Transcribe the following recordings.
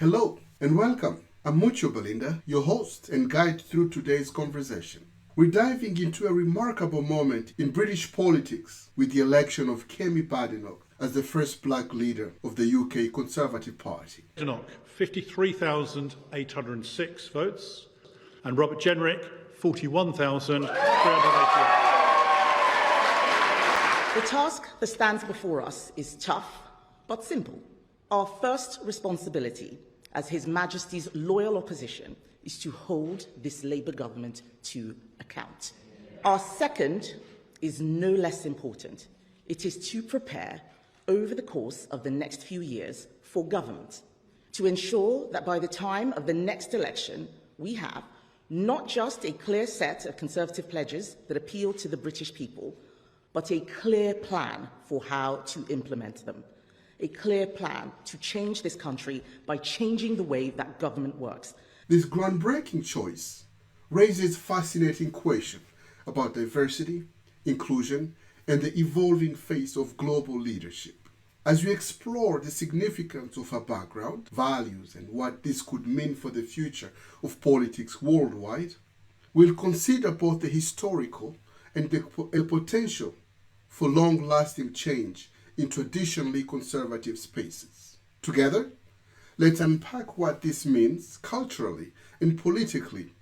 Hello and welcome. I'm Mucyo Balinda, your host and guide through today's conversation. We're diving into a remarkable moment in British politics with the election of Kemi Badenoch as the first black leader of the UK Conservative Party. Badenoch, 53,806 votes, and Robert Jenrick, 41,388. The task that stands before us is tough but simple. Our first responsibility as His Majesty's loyal opposition is to hold this Labour government to account. Our second is no less important. It is to prepare over the course of the next few years for government, to ensure that by the time of the next election, we have not just a clear set of Conservative pledges that appeal to the British people, but a clear plan for how to implement them. A clear plan to change this country by changing the way that government works. This groundbreaking choice raises fascinating questions about diversity, inclusion, and the evolving face of global leadership. As we explore the significance of her background, values, and what this could mean for the future of politics worldwide, we'll consider both the historical and the potential for long-lasting change in traditionally conservative spaces. Together, let's unpack what this means culturally and politically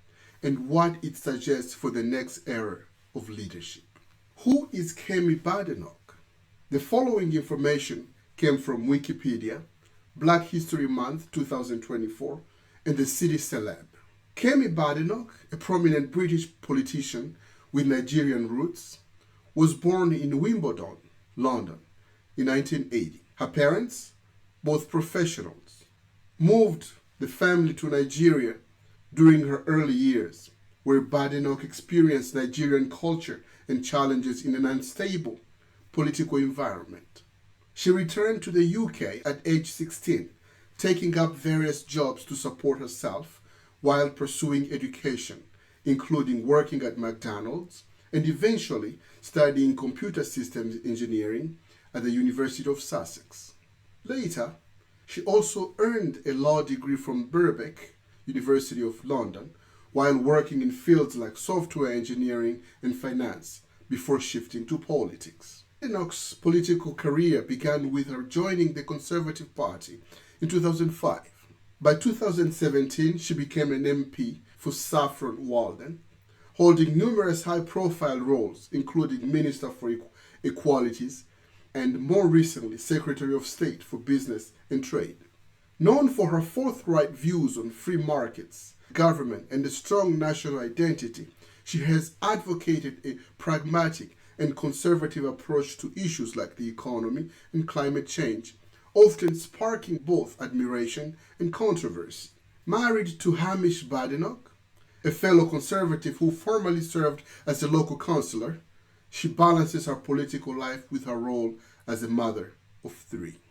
and what it suggests for the next era of leadership. Who is Kemi Badenoch? The following information came from Wikipedia, Black History Month 2024, and the City Celeb. Kemi Badenoch, a prominent British politician with Nigerian roots, was born in Wimbledon, London, in 1980. Her parents, both professionals, moved the family to Nigeria during her early years, where Badenoch experienced Nigerian culture and challenges in an unstable political environment. She returned to the UK at age 16, taking up various jobs to support herself while pursuing education, including working at McDonald's and eventually studying computer systems engineering at the University of Sussex. Later, she also earned a law degree from Birkbeck, University of London, while working in fields like software engineering and finance before shifting to politics. Badenoch's political career began with her joining the Conservative Party in 2005. By 2017, she became an MP for Saffron Walden, holding numerous high-profile roles, including Minister for Equalities and, more recently, Secretary of State for Business and Trade. Known for her forthright views on free markets, government, and a strong national identity, she has advocated a pragmatic and conservative approach to issues like the economy and climate change, often sparking both admiration and controversy. Married to Hamish Badenoch, a fellow conservative who formerly served as a local councillor, she balances her political life with her role as a mother of three.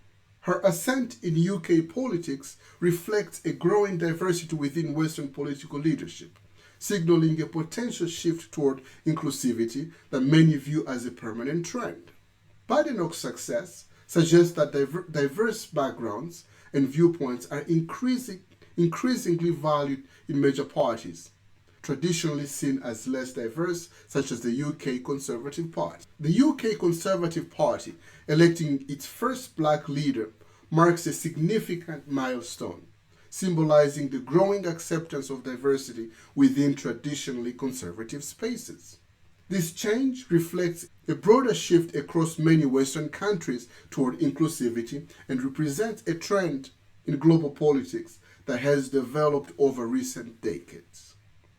Her ascent in UK politics reflects a growing diversity within Western political leadership, signaling a potential shift toward inclusivity that many view as a permanent trend. Badenoch's success suggests that diverse backgrounds and viewpoints are increasingly valued in major parties, traditionally seen as less diverse, such as the UK Conservative Party. The UK Conservative Party electing its first black leader marks a significant milestone, symbolizing the growing acceptance of diversity within traditionally conservative spaces. This change reflects a broader shift across many Western countries toward inclusivity and represents a trend in global politics that has developed over recent decades.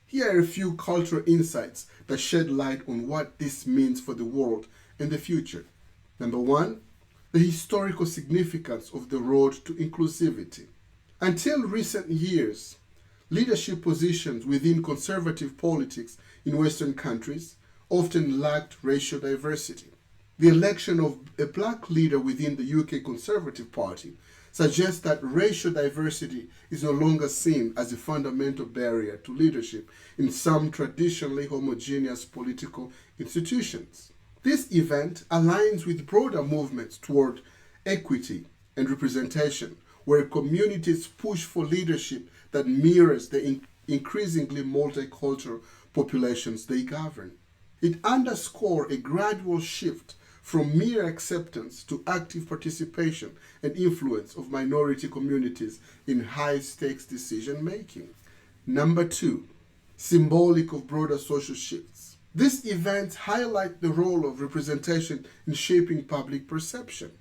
Here are a few cultural insights that shed light on what this means for the world and the future. Number one, the historical significance of the road to inclusivity. Until recent years, leadership positions within conservative politics in Western countries often lacked racial diversity. The election of a black leader within the UK Conservative Party suggests that racial diversity is no longer seen as a fundamental barrier to leadership in some traditionally homogeneous political institutions. This event aligns with broader movements toward equity and representation, where communities push for leadership that mirrors the increasingly multicultural populations they govern. It underscores a gradual shift from mere acceptance to active participation and influence of minority communities in high-stakes decision-making. Number 2, symbolic of broader social shifts. These events highlight the role of representation in shaping public perception.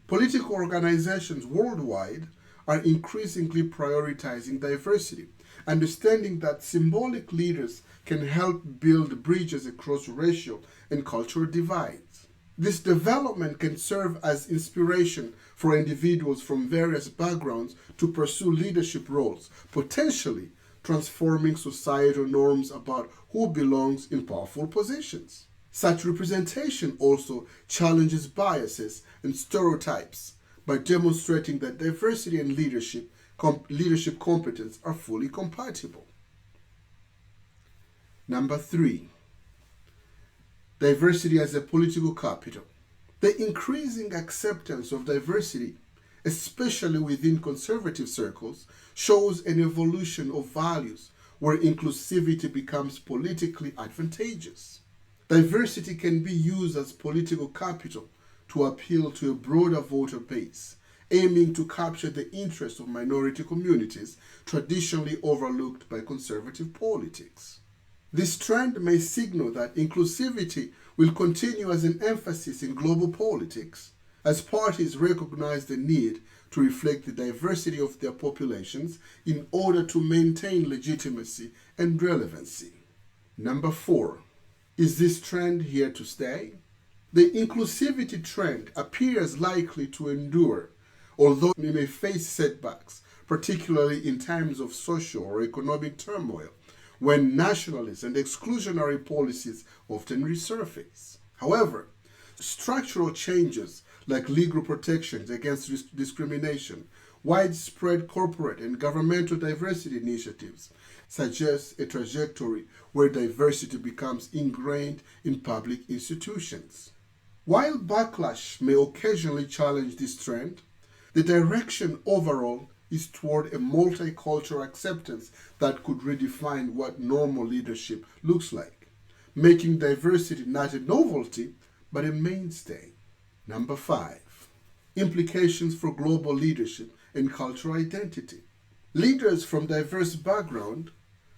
Political organizations worldwide are increasingly prioritizing diversity, understanding that symbolic leaders can help build bridges across racial and cultural divides. This development can serve as inspiration for individuals from various backgrounds to pursue leadership roles, potentially transforming societal norms about who belongs in powerful positions. Such representation also challenges biases and stereotypes by demonstrating that diversity and leadership competence are fully compatible. Number 3, diversity as a political capital. The increasing acceptance of diversity, especially within conservative circles, shows an evolution of values where inclusivity becomes politically advantageous. Diversity can be used as political capital to appeal to a broader voter base, aiming to capture the interests of minority communities traditionally overlooked by conservative politics. This trend may signal that inclusivity will continue as an emphasis in global politics, as parties recognize the need to reflect the diversity of their populations in order to maintain legitimacy and relevancy. Number 4, is this trend here to stay? The inclusivity trend appears likely to endure, although we may face setbacks, particularly in times of social or economic turmoil, when nationalist and exclusionary policies often resurface. However, structural changes like legal protections against discrimination, widespread corporate and governmental diversity initiatives suggest a trajectory where diversity becomes ingrained in public institutions. While backlash may occasionally challenge this trend, the direction overall is toward a multicultural acceptance that could redefine what normal leadership looks like, making diversity not a novelty, but a mainstay. Number 5, implications for global leadership and cultural identity. Leaders from diverse backgrounds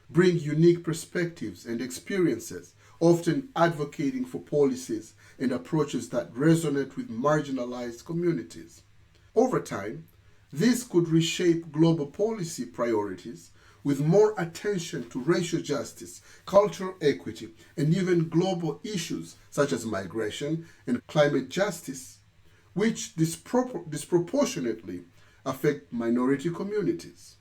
bring unique perspectives and experiences, often advocating for policies and approaches that resonate with marginalized communities. Over time, this could reshape global policy priorities with more attention to racial justice, cultural equity, and even global issues such as migration and climate justice, which disproportionately affect minority communities.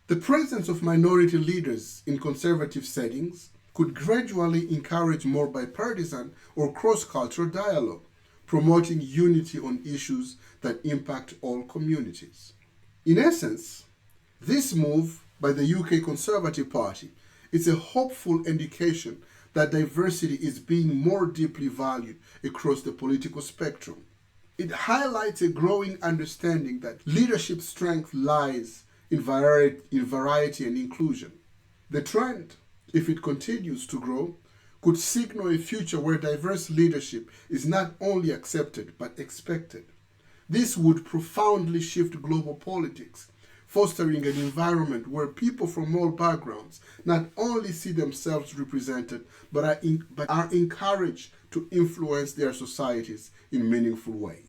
The presence of minority leaders in conservative settings could gradually encourage more bipartisan or cross-cultural dialogue, promoting unity on issues that impact all communities. In essence, this move by the UK Conservative Party is a hopeful indication that diversity is being more deeply valued across the political spectrum. It highlights a growing understanding that leadership strength lies in variety and inclusion. The trend, if it continues to grow, could signal a future where diverse leadership is not only accepted but expected. This would profoundly shift global politics, fostering an environment where people from all backgrounds not only see themselves represented, but are encouraged to influence their societies in meaningful ways.